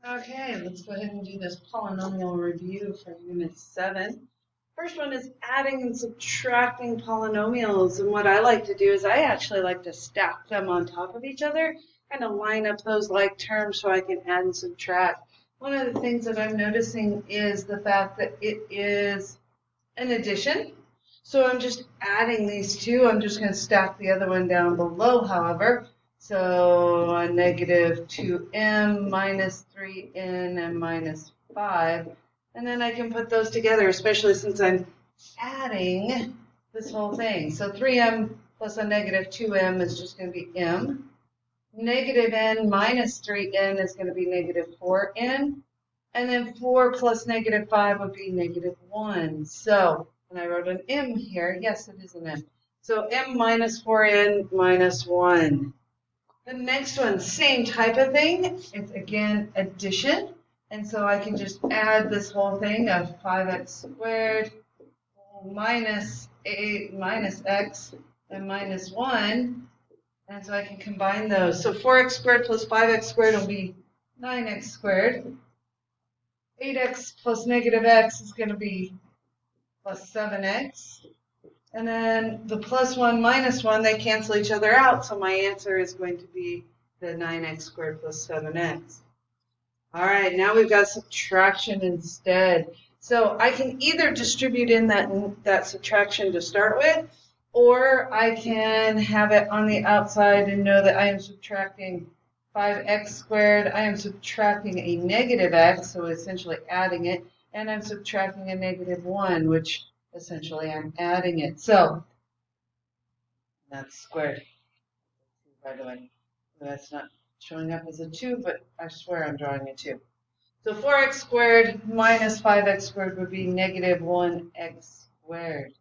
Okay, let's go ahead and do this polynomial review for Unit 7. First one is adding and subtracting polynomials. And what I like to do is I actually like to stack them on top of each other, kind of line up those like terms so I can add and subtract. One of the things that I'm noticing is the fact that it is an addition. So I'm just adding these two. I'm just going to stack the other one down below, however. So a negative 2m minus 3n and minus 5. And then I can put those together, especially since I'm adding this whole thing. So 3m plus a negative 2m is just going to be m. Negative n minus 3n is going to be negative 4n. And then 4 plus negative 5 would be negative 1. So, and I wrote an m here. Yes, it is an m. So m minus 4n minus 1. The next one, same type of thing. It's again addition. And so I can just add this whole thing of 5x squared minus 8 minus x and minus 1. And so I can combine those. So 4x squared plus 5x squared will be 9x squared. 8x plus negative x is going to be plus 7x. And then the plus 1 minus 1, they cancel each other out. So my answer is going to be the 9x squared plus 7x. All right, now we've got subtraction instead. So I can either distribute in that subtraction to start with, or I can have it on the outside and know that I am subtracting 5x squared. I am subtracting a negative x, so essentially adding it, and I'm subtracting a negative 1, which essentially I'm adding it. So that's squared, by the way. That's not showing up as a 2, but I swear I'm drawing a 2. So 4x squared minus 5x squared would be negative 1x squared.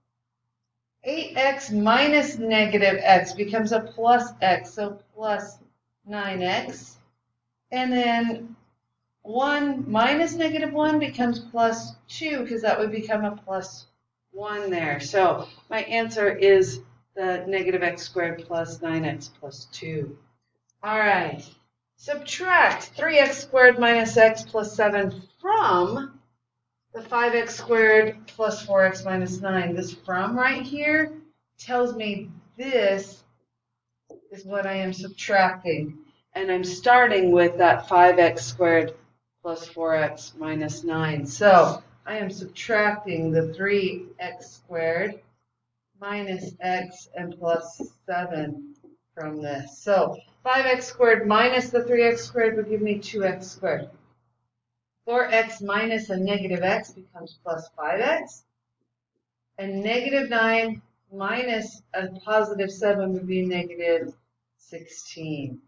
8x minus negative x becomes a plus x, so plus 9x. And then 1 minus negative 1 becomes plus 2, because that would become a plus 1 there. So my answer is the negative x squared plus 9x plus 2. All right. Subtract 3x squared minus x plus 7 from the 5x squared plus 4x minus 9. This from right here tells me this is what I am subtracting. And I'm starting with that 5x squared plus 4x minus 9. So I am subtracting the 3x squared minus x and plus 7 from this. So 5x squared minus the 3x squared would give me 2x squared. 4x minus a negative x becomes plus 5x. And negative 9 minus a positive 7 would be negative 16.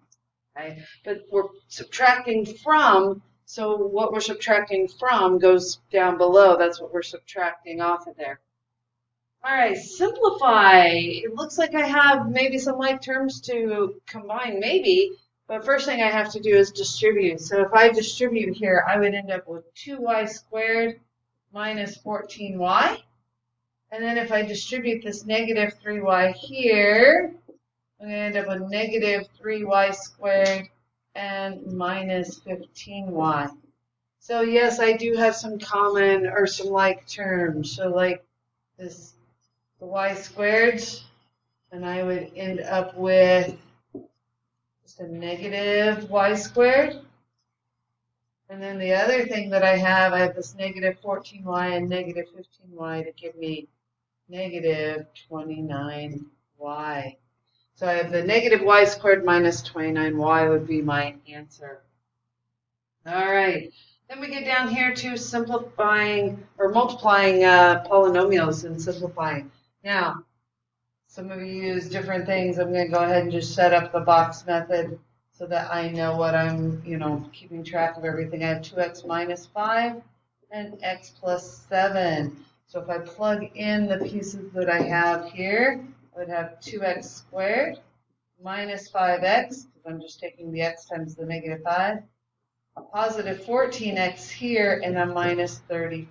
Right? But we're subtracting from, so what we're subtracting from goes down below. That's what we're subtracting off of there. All right, simplify. It looks like I have maybe some like terms to combine, maybe. But first thing I have to do is distribute. So if I distribute here, I would end up with 2y squared minus 14y. And then if I distribute this negative 3y here, I'm going to end up with negative 3y squared and minus 15y. So yes, I do have some common or some like terms. So like this, the y squared, and I would end up with just a negative y squared. And then the other thing that I have this negative 14y and negative 15y to give me negative 29y. So I have the negative y squared minus 29y would be my answer. All right. Then we get down here to simplifying or multiplying polynomials and simplifying. Now, some of you use different things. I'm going to go ahead and just set up the box method so that I know what I'm, keeping track of everything. I have 2x minus 5 and x plus 7. So if I plug in the pieces that I have here, I would have 2x squared minus 5x, because I'm just taking the x times the negative 5, a positive 14x here, and a minus 35,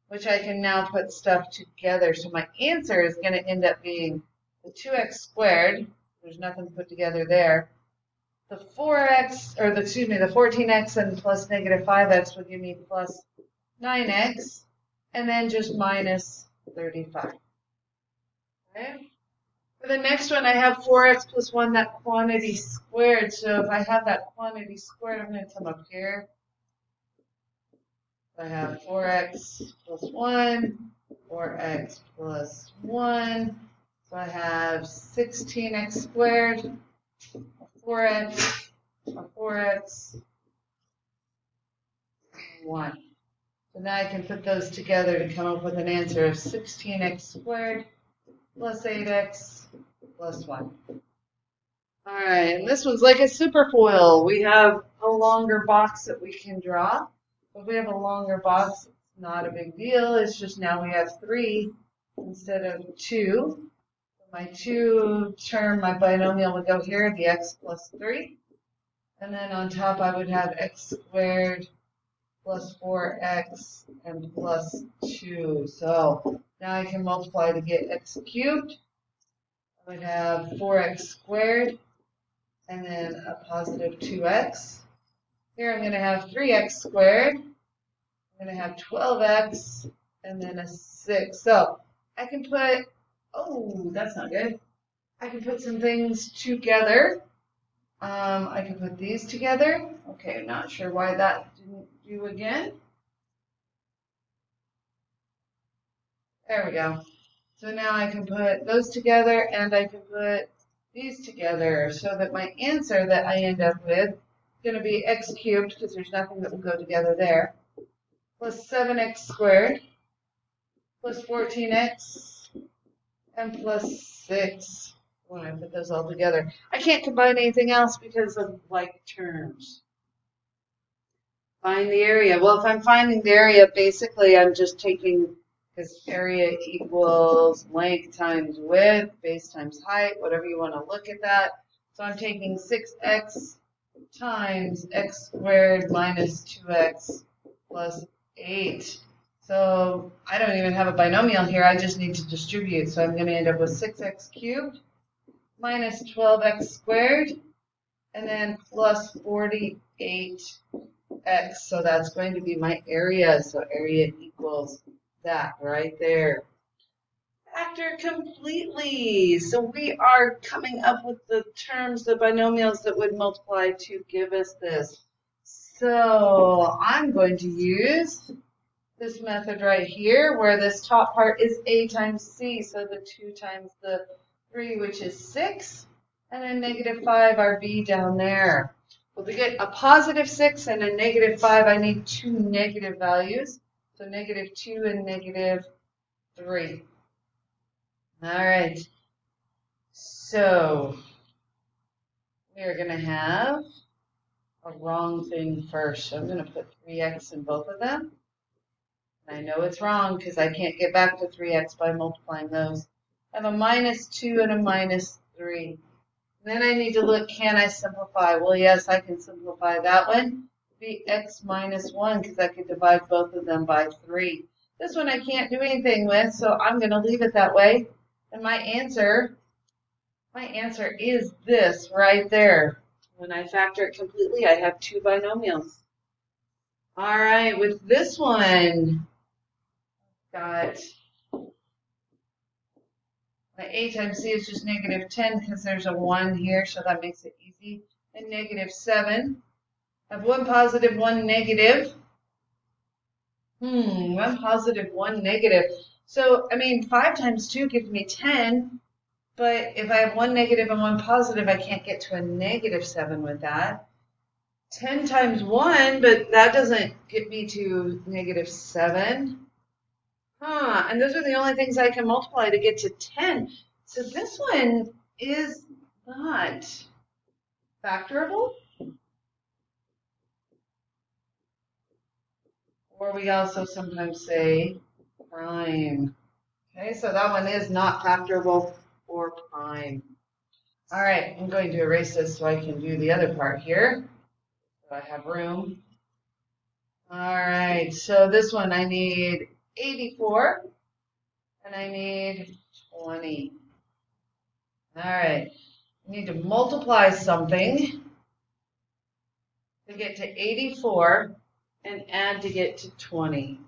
which I can now put stuff together. So my answer is going to end up being the 2x squared, there's nothing put together there, the 4x, or the, excuse me, the 14x and plus negative 5x would give me plus 9x, and then just minus 35. Okay. For the next one, I have 4x plus 1, that quantity squared. So if I have that quantity squared, I'm going to come up here. I have 4x plus 1, 4x plus 1. So I have 16x squared, 4x, 4x, 1. So now I can put those together to come up with an answer of 16x squared plus 8x plus 1. All right, and this one's like a superfoil. We have a longer box that we can draw. If we have a longer box, it's not a big deal. It's just now we have 3 instead of 2. My 2 term, my binomial would go here, the x plus 3. And then on top I would have x squared plus 4x and plus 2. So now I can multiply to get x cubed. I would have 4x squared and then a positive 2x. Here I'm going to have 3x squared. I'm going to have 12x and then a 6. So I can put, oh, that's not good. I can put some things together. I can put these together. Okay, I'm not sure why that didn't do again. There we go. So now I can put those together and I can put these together so that my answer that I end up with is going to be x cubed, because there's nothing that will go together there, plus 7x squared, plus 14x, and plus 6. When I put those all together, I can't combine anything else because of like terms. Find the area. Well, if I'm finding the area, basically I'm just taking, because area equals length times width, base times height, whatever you want to look at that. So I'm taking 6x times x squared minus 2x plus 8. So I don't even have a binomial here. I just need to distribute. So I'm going to end up with 6x cubed minus 12x squared, and then plus 48x. So that's going to be my area. So area equals that right there. Factor completely. So we are coming up with the terms, the binomials that would multiply to give us this. So I'm going to use this method right here, where this top part is a times c. So the 2 times the 3, which is 6, and then negative 5, our b down there. Well, to get a positive 6 and a negative 5, I need 2 negative values. So negative 2 and negative 3. All right. So we are going to have a wrong thing first. So I'm going to put 3x in both of them. And I know it's wrong because I can't get back to 3x by multiplying those. I have a minus 2 and a minus 3. Then I need to look, can I simplify? Well, yes, I can simplify that one. Be x minus 1, because I could divide both of them by 3. This one I can't do anything with, so I'm going to leave it that way. And my answer is this right there. When I factor it completely, I have 2 binomials. All right, with this one, got my a times c is just negative 10 because there's a 1 here, so that makes it easy. And negative 7. I have 1 positive, 1 negative. 1 positive, 1 negative. So, I mean, 5 times 2 gives me 10. But if I have 1 negative and 1 positive, I can't get to a negative 7 with that. 10 times 1, but that doesn't get me to negative 7. And those are the only things I can multiply to get to 10. So this one is not factorable. Or we also sometimes say prime. Okay, so that one is not factorable or prime. All right, I'm going to erase this so I can do the other part here. So I have room. All right, so this one I need 84 and I need 20. All right, I need to multiply something. to get to 84 and add to get to 20.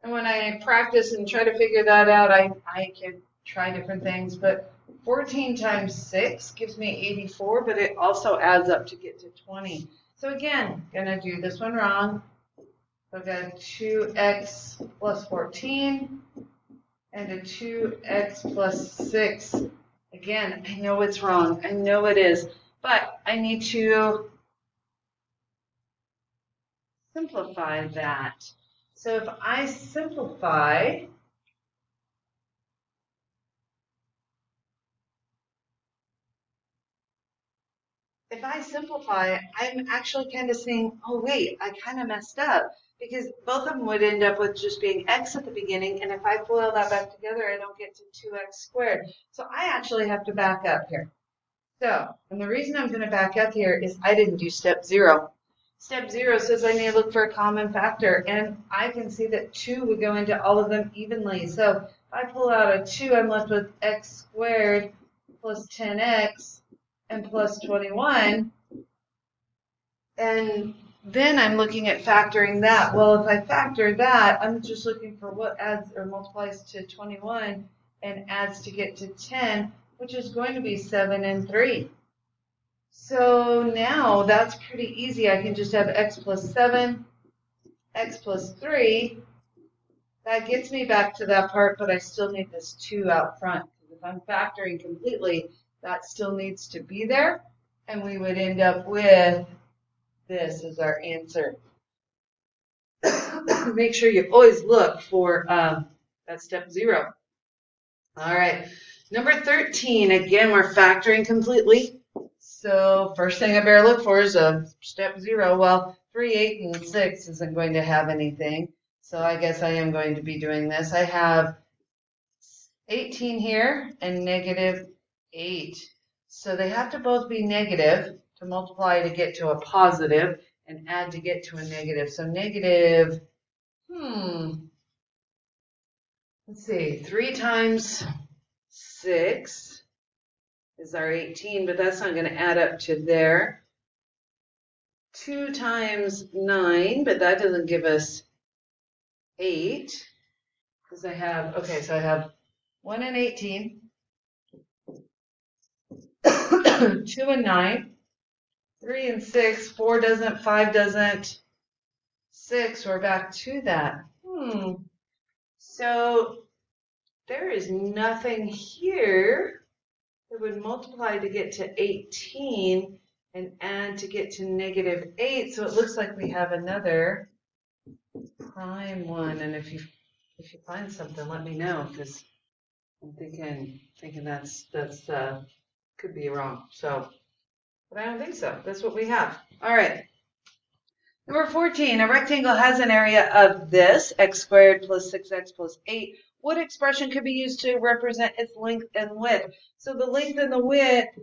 And when I practice and try to figure that out, I can try different things, but 14 times 6 gives me 84, but it also adds up to get to 20. So again, gonna do this one wrong. I've got 2x plus 14 and a 2x plus 6. Again, I know it's wrong. I know it is, but I need to simplify that. So if I simplify, I'm actually kind of saying, oh wait, I kind of messed up, because both of them would end up with just being x at the beginning, and if I boil that back together, I don't get to 2x squared. So I actually have to back up here. So, and the reason I'm going to back up here is I didn't do step 0. Step 0 says I need to look for a common factor, and I can see that 2 would go into all of them evenly. So if I pull out a 2, I'm left with x squared plus 10x and plus 21. And then I'm looking at factoring that. Well, if I factor that, I'm just looking for what adds or multiplies to 21 and adds to get to 10, which is going to be 7 and 3. So now that's pretty easy. I can just have x plus 7, x plus 3. That gets me back to that part, but I still need this 2 out front. Because if I'm factoring completely, that still needs to be there. And we would end up with this as our answer. Make sure you always look for that step 0. All right, number 13. Again, we're factoring completely. So first thing I better look for is step 0. Well, 3, 8, and 6 isn't going to have anything. So I guess I am going to be doing this. I have 18 here and negative 8. So they have to both be negative to multiply to get to a positive and add to get to a negative. So negative, let's see, 3 times 6 is our 18, but that's not going to add up to there. 2 times 9, but that doesn't give us 8. Because I have, okay, so I have 1 and 18, 2 and 9, 3 and 6, 4 doesn't, 5 doesn't, 6, we're back to that. So there is nothing here that would multiply to get to 18 and add to get to negative 8. So it looks like we have another prime one. And if you find something, let me know, because I'm thinking that's could be wrong. So, but I don't think so. That's what we have. All right. Number 14, a rectangle has an area of this, x squared plus 6x plus 8. What expression could be used to represent its length and width? So the length and the width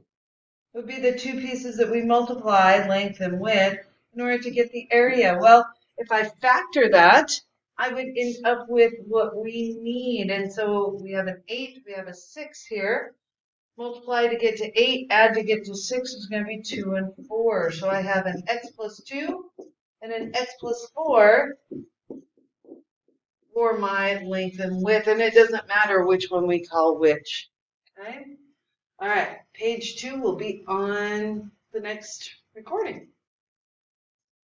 would be the two pieces that we multiplied, length and width, in order to get the area. Well, if I factor that, I would end up with what we need. And so we have an 8, we have a 6 here. Multiply to get to 8, add to get to 6 is going to be 2 and 4. So I have an x plus 2 and an x plus 4 for my length and width. And it doesn't matter which one we call which. Okay? All right, page 2 will be on the next recording.